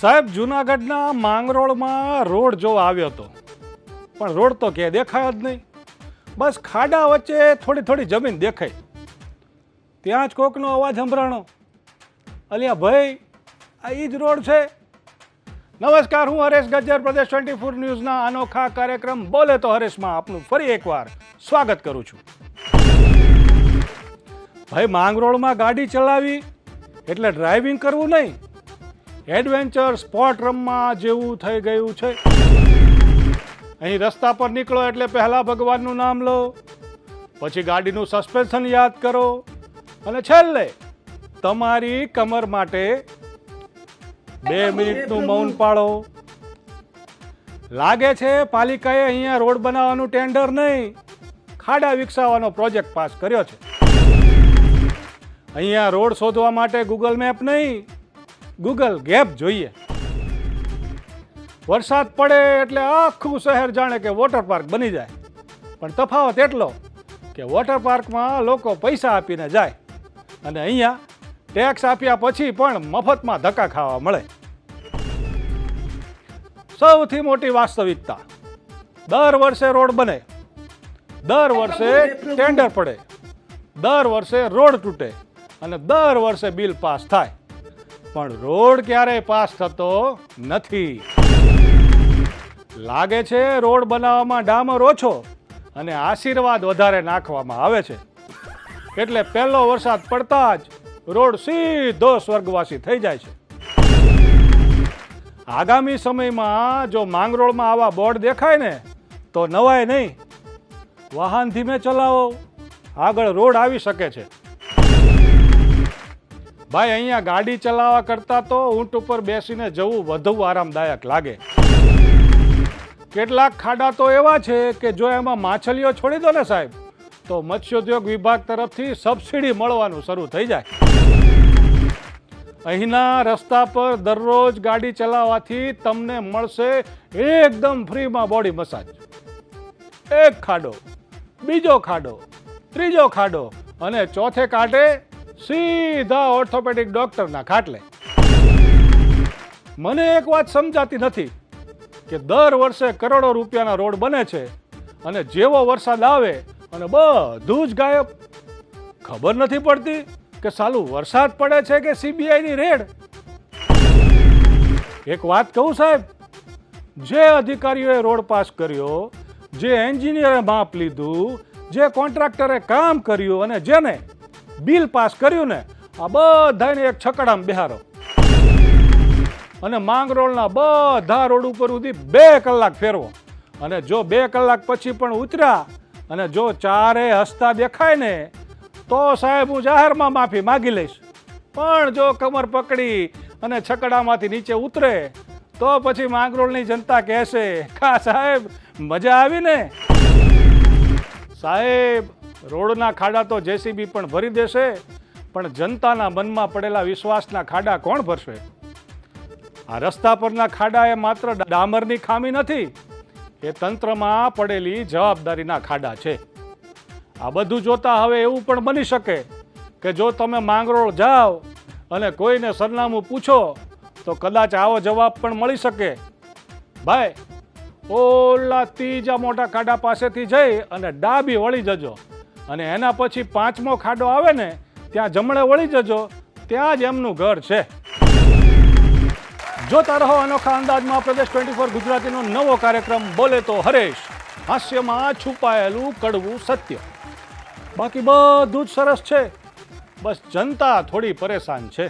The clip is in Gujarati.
સાહેબ, જુનાગઢના માંગરોળમાં રોડ જોવા આવ્યો હતો, પણ રોડ તો ક્યાંય દેખાયો જ નહીં. બસ ખાડા વચ્ચે થોડી થોડી જમીન દેખાય. ત્યાં જ કોકનો અવાજ સંભળાણો, અલ્યા ભાઈ, આ ઈ જ રોડ છે. નમસ્કાર, હું હરેશ ગજ્જર, પ્રદેશ 24 ન્યૂઝના અનોખા કાર્યક્રમ બોલે તો હરેશમાં આપનું ફરી એકવાર સ્વાગત કરું છું. ભાઈ, માંગરોળમાં ગાડી ચલાવી એટલે ડ્રાઇવિંગ કરવું નહીં, એડવેન્ચર સ્પોર્ટ રમવા જેવું થઈ ગયું છે. અહીં રસ્તા પર નીકળો એટલે પહેલા ભગવાનનું નામ લો, પછી ગાડીનું સસ્પેન્શન યાદ કરો અને છેલ્લે તમારી કમર માટે 2 મિનિટનું મૌન પાળો. લાગે છે પાલિકાએ અહીંયા રોડ બનાવવાનું ટેન્ડર નહીં, ખાડા વિકસાવવાનો પ્રોજેક્ટ પાસ કર્યો છે. અહીંયા રોડ શોધવા માટે ગૂગલ મેપ નહીં, ગૂગલ ગેપ જોઈએ. વરસાદ પડે એટલે આખું શહેર જાણે કે વોટર પાર્ક બની જાય, પણ તફાવત એટલો કે વોટર પાર્કમાં લોકો પૈસા આપીને જાય અને અહીંયા ટેક્સ આપ્યા પછી પણ મફતમાં ધક્કા ખાવા મળે. સૌથી મોટી વાસ્તવિકતા, દર વર્ષે રોડ બને, દર વર્ષે ટેન્ડર પડે, દર વર્ષે રોડ તૂટે અને દર વર્ષે બિલ પાસ થાય, પણ રોડ ક્યારેય પાસ થતો નથી. લાગે છે રોડ બનાવવામાં ડામર ઓછો અને આશીર્વાદ વધારે નાખવામાં આવે છે, એટલે પહેલો વરસાદ પડતા જ રોડ સીધો સ્વર્ગવાસી થઈ જાય છે. આગામી સમયમાં જો માંગરોળમાં આવા બોર્ડ દેખાય ને તો નવાય નહીં, વાહન ધીમે ચલાવો, આગળ રોડ આવી શકે છે. ભાઈ, અહીંયા ગાડી ચલાવવા કરતાં તો ઊંટ ઉપર બેસીને જવું વધુ આરામદાયક લાગે. કેટલાક ખાડા તો એવા છે કે જો એમાં માછલીઓ છોડી દો ને સાહેબ, તો મત્સ્યોદ્યોગ વિભાગ તરફથી સબસિડી મળવાનું શરૂ થઈ જાય. અહીંના રસ્તા પર દરરોજ ગાડી ચલાવવાથી તમને મળશે એકદમ ફ્રીમાં બોડી મસાજ. એક ખાડો, બીજો ખાડો, ત્રીજો ખાડો અને ચોથે કાંઠે સીધા ઓર્થોપેડિક ડોક્ટરના ખાટલે. મને એક વાત સમજાતી નથી કે દર વર્ષે કરોડો રૂપિયાના રોડ બને છે અને જેવો વરસાદ આવે અને બધું જ ગાયબ. ખબર નથી પડતી કે સાલું વરસાદ પડે છે કે સીબીઆઈની રેડ. એક વાત કહું સાહેબ, જે અધિકારીઓએ રોડ પાસ કર્યો, જે એન્જિનિયરે માપ લીધું, જે કોન્ટ્રાક્ટરે કામ કર્યું અને જેને બિલ પાસ કર્યું ને, આ બધાને એક છકડામાં બેહારો અને માંગરોળના બધા રોડ ઉપર સુધી 2 કલાક ફેરવો. અને જો 2 કલાક પછી પણ ઉતર્યા અને જો ચારે હસતા દેખાય ને તો સાહેબ હું જાહેરમાં માફી માગી લઈશ, પણ જો કમર પકડી અને છકડામાંથી નીચે ઉતરે તો પછી માંગરોળની જનતા કહેશે, કા સાહેબ મજા આવી ને. સાહેબ, રોડના ખાડા તો જેસીબી પણ ભરી દેશે, પણ જનતાના મનમાં પડેલા વિશ્વાસના ખાડા કોણ ભરશે? આ રસ્તા પરના ખાડા એ માત્ર ડામરની ખામી નથી, એ તંત્રમાં પડેલી જવાબદારીના ખાડા છે. આ બધું જોતા હવે એવું પણ બની શકે કે જો તમે માંગરોળ જાઓ અને કોઈને સરનામું પૂછો તો કદાચ આવો જવાબ પણ મળી શકે, ભાઈ ઓલા ત્રીજા મોટા ખાડા પાસેથી જઈ અને ડાબી વળી જજો અને એના પછી 5મો ખાડો આવે ને ત્યાં જમણે વળી જજો, ત્યાં જ એમનું ઘર છે. જોતા રહો અનોખા અંદાજમાં પ્રદેશ 24 ગુજરાતીનો નવો કાર્યક્રમ બોલે તો હરેશ, હાસ્યમાં છુપાયેલું કડવું સત્ય. બાકી બધું જ સરસ છે, બસ જનતા થોડી પરેશાન છે.